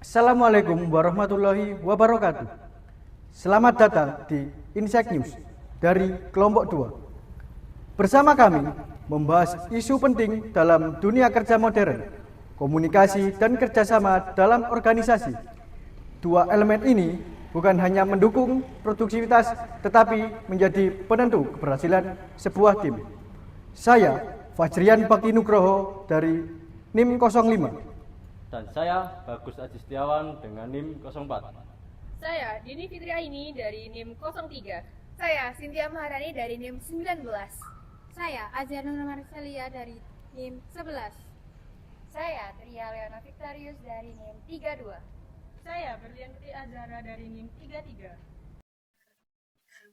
Assalamualaikum warahmatullahi wabarakatuh. Selamat datang di Insight News dari kelompok 2. Bersama kami membahas isu penting dalam dunia kerja modern, komunikasi dan kerjasama dalam organisasi. Dua elemen ini bukan hanya mendukung produktivitas, tetapi menjadi penentu keberhasilan sebuah tim. Saya, Fajrian Bakti Nugroho dari NIM 05. Dan saya, Bagus Aji Setiawan dengan NIM 04. Saya, Dini Fitri Aini dari NIM 03. Saya, Cynthia Maharani dari NIM 19. Saya, Azhar Nur Marcelia dari NIM 11. Saya, Tria Leona Victorius dari NIM 32. Saya, Berlianti Azhara dari NIM 33.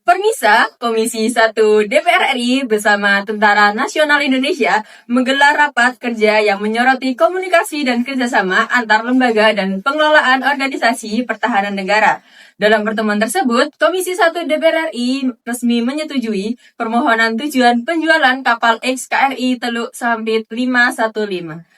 Permisa, Komisi 1 DPR RI bersama Tentara Nasional Indonesia menggelar rapat kerja yang menyoroti komunikasi dan kerjasama antar lembaga dan pengelolaan organisasi pertahanan negara. Dalam pertemuan tersebut, Komisi 1 DPR RI resmi menyetujui permohonan tujuan penjualan kapal XKRI Teluk Sampit 515.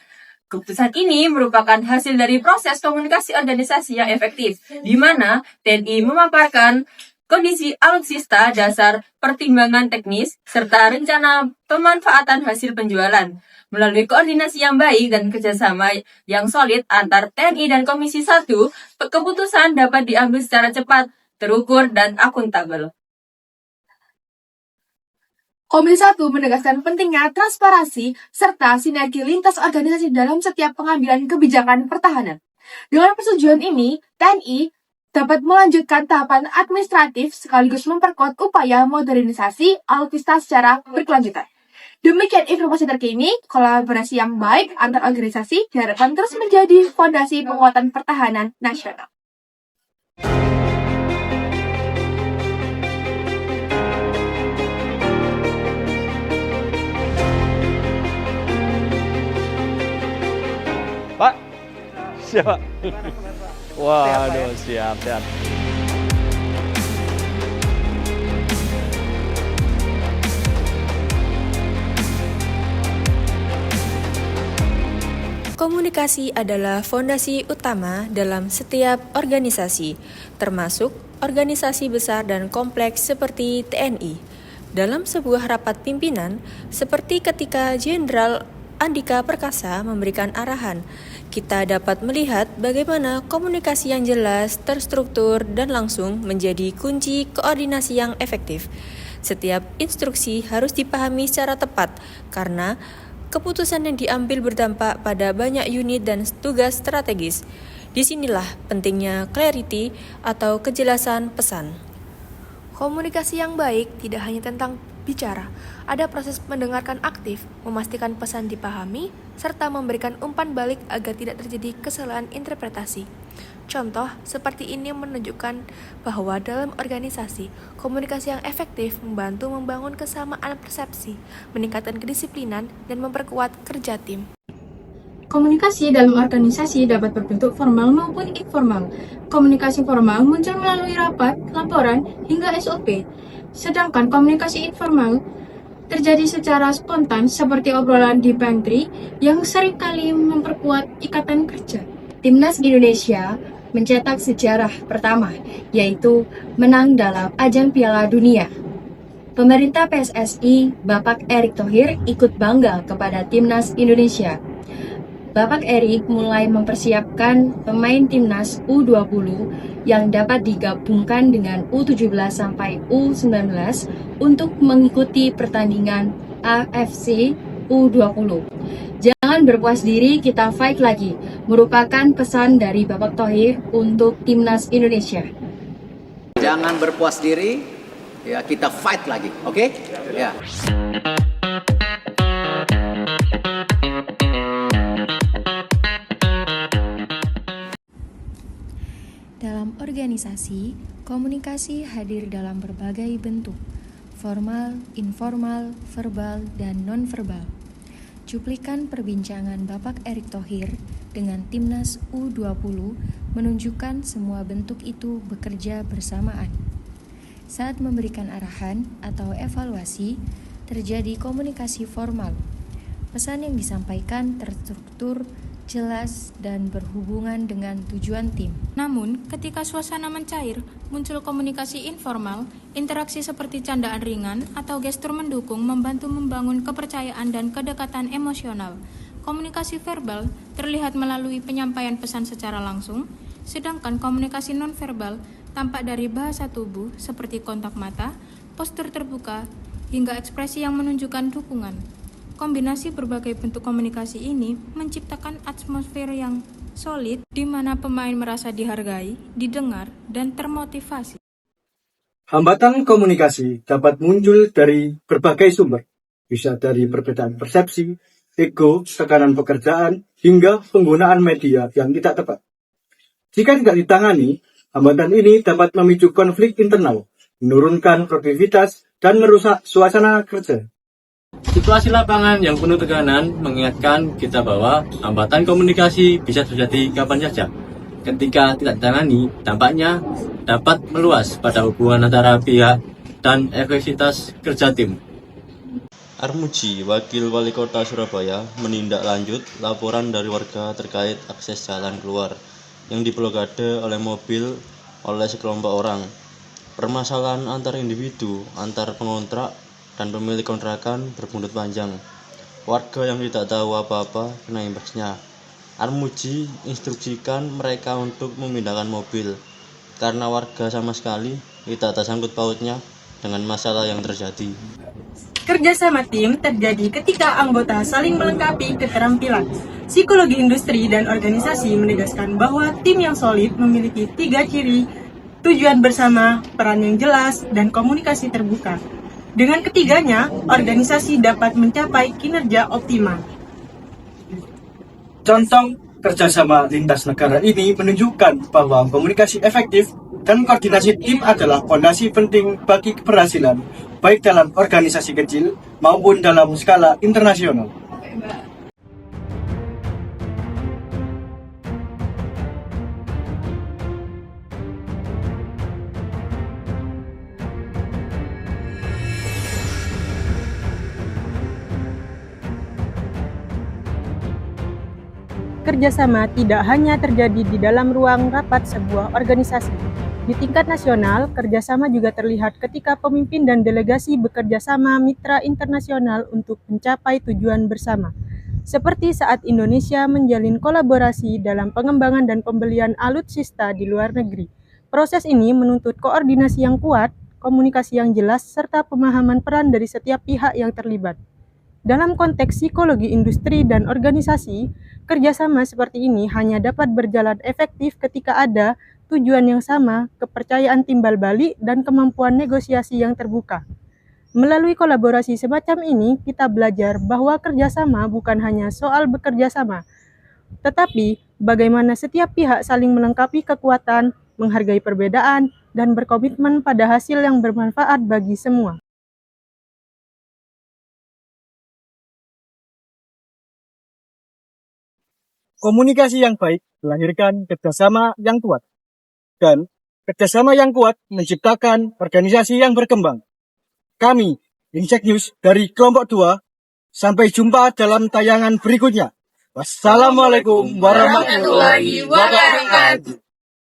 Keputusan ini merupakan hasil dari proses komunikasi organisasi yang efektif, di mana TNI memaparkan kondisi alutsista, dasar pertimbangan teknis, serta rencana pemanfaatan hasil penjualan. Melalui koordinasi yang baik dan kerjasama yang solid antar TNI dan Komisi 1, keputusan dapat diambil secara cepat, terukur, dan akuntabel. Komisi 1 menegaskan pentingnya transparansi serta sinergi lintas organisasi dalam setiap pengambilan kebijakan pertahanan. Dengan persetujuan ini, TNI dapat melanjutkan tahapan administratif sekaligus memperkuat upaya modernisasi alutsista secara berkelanjutan. Demikian informasi terkini, kolaborasi yang baik antar organisasi diharapkan terus menjadi fondasi penguatan pertahanan nasional. Pak, siapa? Waduh, siap. Komunikasi adalah fondasi utama dalam setiap organisasi, termasuk organisasi besar dan kompleks seperti TNI. Dalam sebuah rapat pimpinan, seperti ketika Jenderal Andika Perkasa memberikan arahan, kita dapat melihat bagaimana komunikasi yang jelas, terstruktur, dan langsung menjadi kunci koordinasi yang efektif. Setiap instruksi harus dipahami secara tepat, karena keputusan yang diambil berdampak pada banyak unit dan tugas strategis. Disinilah pentingnya clarity atau kejelasan pesan. Komunikasi yang baik tidak hanya tentang bicara, ada proses mendengarkan aktif, memastikan pesan dipahami, serta memberikan umpan balik agar tidak terjadi kesalahan interpretasi. Contoh seperti ini menunjukkan bahwa dalam organisasi, komunikasi yang efektif membantu membangun kesamaan persepsi, meningkatkan kedisiplinan, dan memperkuat kerja tim. Komunikasi dalam organisasi dapat berbentuk formal maupun informal. Komunikasi formal muncul melalui rapat, laporan, hingga SOP. Sedangkan komunikasi informal terjadi secara spontan seperti obrolan di pantry yang seringkali memperkuat ikatan kerja. Timnas Indonesia mencetak sejarah pertama, yaitu menang dalam ajang Piala Dunia. Pemerintah PSSI, Bapak Erick Thohir, ikut bangga kepada Timnas Indonesia. Bapak Erick mulai mempersiapkan pemain Timnas U20 yang dapat digabungkan dengan U17 sampai U19 untuk mengikuti pertandingan AFC U20. Jangan berpuas diri, kita fight lagi, merupakan pesan dari Bapak Thohir untuk Timnas Indonesia. Jangan berpuas diri, ya kita fight lagi, oke? Ya. Dalam organisasi, komunikasi hadir dalam berbagai bentuk, formal, informal, verbal, dan non-verbal. Cuplikan perbincangan Bapak Erick Thohir dengan Timnas U20 menunjukkan semua bentuk itu bekerja bersamaan. Saat memberikan arahan atau evaluasi, terjadi komunikasi formal. Pesan yang disampaikan terstruktur, jelas, dan berhubungan dengan tujuan tim. Namun, ketika suasana mencair, muncul komunikasi informal, interaksi seperti candaan ringan atau gestur mendukung membantu membangun kepercayaan dan kedekatan emosional. Komunikasi verbal terlihat melalui penyampaian pesan secara langsung, sedangkan komunikasi nonverbal tampak dari bahasa tubuh seperti kontak mata, postur terbuka, hingga ekspresi yang menunjukkan dukungan. Kombinasi berbagai bentuk komunikasi ini menciptakan atmosfer yang solid di mana pemain merasa dihargai, didengar, dan termotivasi. Hambatan komunikasi dapat muncul dari berbagai sumber, bisa dari perbedaan persepsi, ego, tekanan pekerjaan, hingga penggunaan media yang tidak tepat. Jika tidak ditangani, hambatan ini dapat memicu konflik internal, menurunkan produktivitas, dan merusak suasana kerja. Situasi lapangan yang penuh tekanan mengingatkan kita bahwa hambatan komunikasi bisa terjadi kapan saja. Ketika tidak ditangani, dampaknya dapat meluas pada hubungan antara pihak dan efektivitas kerja tim. Armuji, Wakil Wali Kota Surabaya, menindaklanjut laporan dari warga terkait akses jalan keluar yang diblokade oleh mobil oleh sekelompok orang. Permasalahan antar individu, antar pengontrak, dan pemilik kontrakan berbuntut panjang. Warga yang tidak tahu apa-apa kena imbasnya. Armuji instruksikan mereka untuk memindahkan mobil, karena warga sama sekali tidak tersangkut pautnya dengan masalah yang terjadi. Kerjasama tim terjadi ketika anggota saling melengkapi keterampilan. Psikologi industri dan organisasi menegaskan bahwa tim yang solid memiliki 3 ciri: tujuan bersama, peran yang jelas, dan komunikasi terbuka. Dengan ketiganya, organisasi dapat mencapai kinerja optimal. Contoh kerjasama lintas negara ini menunjukkan bahwa komunikasi efektif dan koordinasi tim adalah fondasi penting bagi keberhasilan, baik dalam organisasi kecil maupun dalam skala internasional. Kerjasama tidak hanya terjadi di dalam ruang rapat sebuah organisasi. Di tingkat nasional, kerjasama juga terlihat ketika pemimpin dan delegasi bekerja sama mitra internasional untuk mencapai tujuan bersama. Seperti saat Indonesia menjalin kolaborasi dalam pengembangan dan pembelian alutsista di luar negeri. Proses ini menuntut koordinasi yang kuat, komunikasi yang jelas, serta pemahaman peran dari setiap pihak yang terlibat. Dalam konteks psikologi industri dan organisasi, kerjasama seperti ini hanya dapat berjalan efektif ketika ada tujuan yang sama, kepercayaan timbal balik, dan kemampuan negosiasi yang terbuka. Melalui kolaborasi semacam ini, kita belajar bahwa kerjasama bukan hanya soal bekerja sama, tetapi bagaimana setiap pihak saling melengkapi kekuatan, menghargai perbedaan, dan berkomitmen pada hasil yang bermanfaat bagi semua. Komunikasi yang baik melahirkan kerjasama yang kuat, dan kerjasama yang kuat menciptakan organisasi yang berkembang. Kami, Insek News dari Kelompok 2, sampai jumpa dalam tayangan berikutnya. Wassalamualaikum warahmatullahi wabarakatuh.